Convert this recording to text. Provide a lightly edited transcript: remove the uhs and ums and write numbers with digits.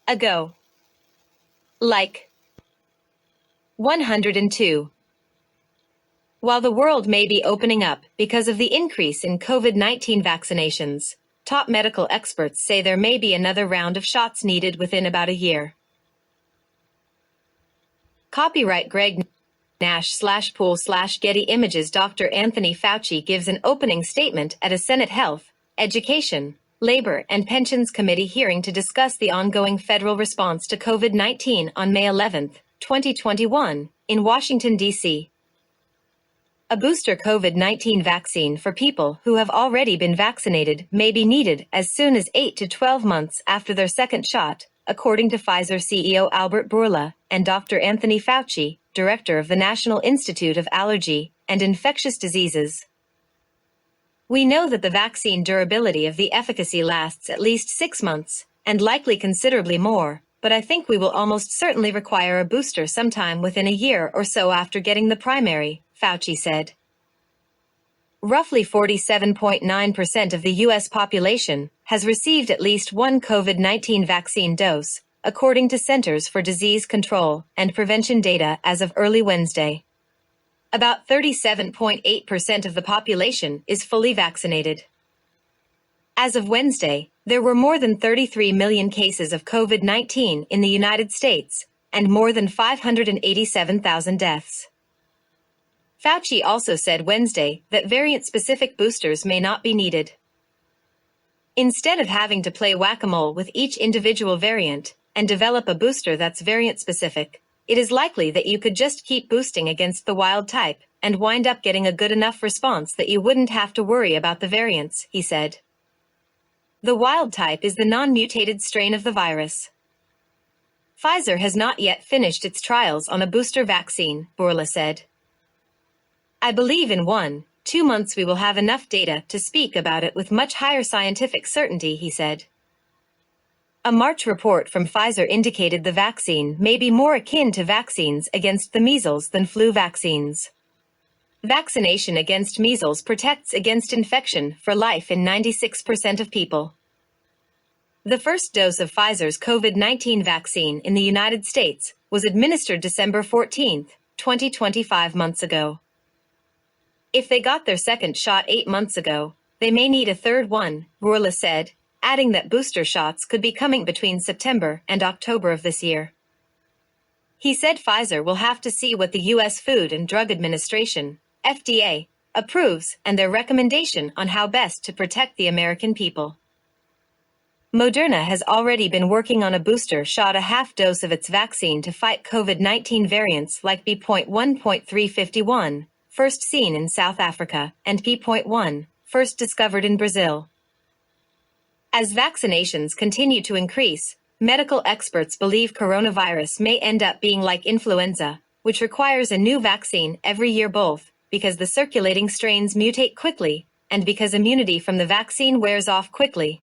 ago. Like 102. While the world may be opening up because of the increase in COVID-19 vaccinations, top medical experts say there may be another round of shots needed within about a year. Copyright Greg Nash/Pool/Getty Images. Dr. Anthony Fauci gives an opening statement at a Senate Health, Education, Labor and Pensions Committee hearing to discuss the ongoing federal response to COVID-19 on May 11, 2021, in Washington, D.C. A booster COVID-19 vaccine for people who have already been vaccinated may be needed as soon as 8 to 12 months after their second shot, according to Pfizer CEO Albert Bourla and Dr. Anthony Fauci, director of the National Institute of Allergy and Infectious Diseases. We know that the vaccine durability of the efficacy lasts at least 6 months, and likely considerably more, but I think we will almost certainly require a booster sometime within a year or so after getting the primary, Fauci said. Roughly 47.9% of the U.S. population has received at least one COVID-19 vaccine dose, according to Centers for Disease Control and Prevention data as of early Wednesday. About 37.8% of the population is fully vaccinated. As of Wednesday, there were more than 33 million cases of COVID-19 in the United States and more than 587,000 deaths. Fauci also said Wednesday that variant-specific boosters may not be needed. Instead of having to play whack-a-mole with each individual variant and develop a booster that's variant-specific, it is likely that you could just keep boosting against the wild type and wind up getting a good enough response that you wouldn't have to worry about the variants, he said. The wild type is the non-mutated strain of the virus. Pfizer has not yet finished its trials on a booster vaccine, Bourla said. I believe in 1-2 months we will have enough data to speak about it with much higher scientific certainty, he said. A March report from Pfizer indicated the vaccine may be more akin to vaccines against the measles than flu vaccines. Vaccination against measles protects against infection for life in 96% of people. The first dose of Pfizer's COVID-19 vaccine in the United States was administered December 14, 2025 months ago. If they got their second shot 8 months ago, they may need a third one, Bourla said, adding that booster shots could be coming between September and October of this year. He said Pfizer will have to see what the U.S. Food and Drug Administration, FDA, approves and their recommendation on how best to protect the American people. Moderna has already been working on a booster shot, a half dose of its vaccine to fight COVID-19 variants like B.1.351, first seen in South Africa, and P.1, first discovered in Brazil. As vaccinations continue to increase, medical experts believe coronavirus may end up being like influenza, which requires a new vaccine every year, both because the circulating strains mutate quickly and because immunity from the vaccine wears off quickly.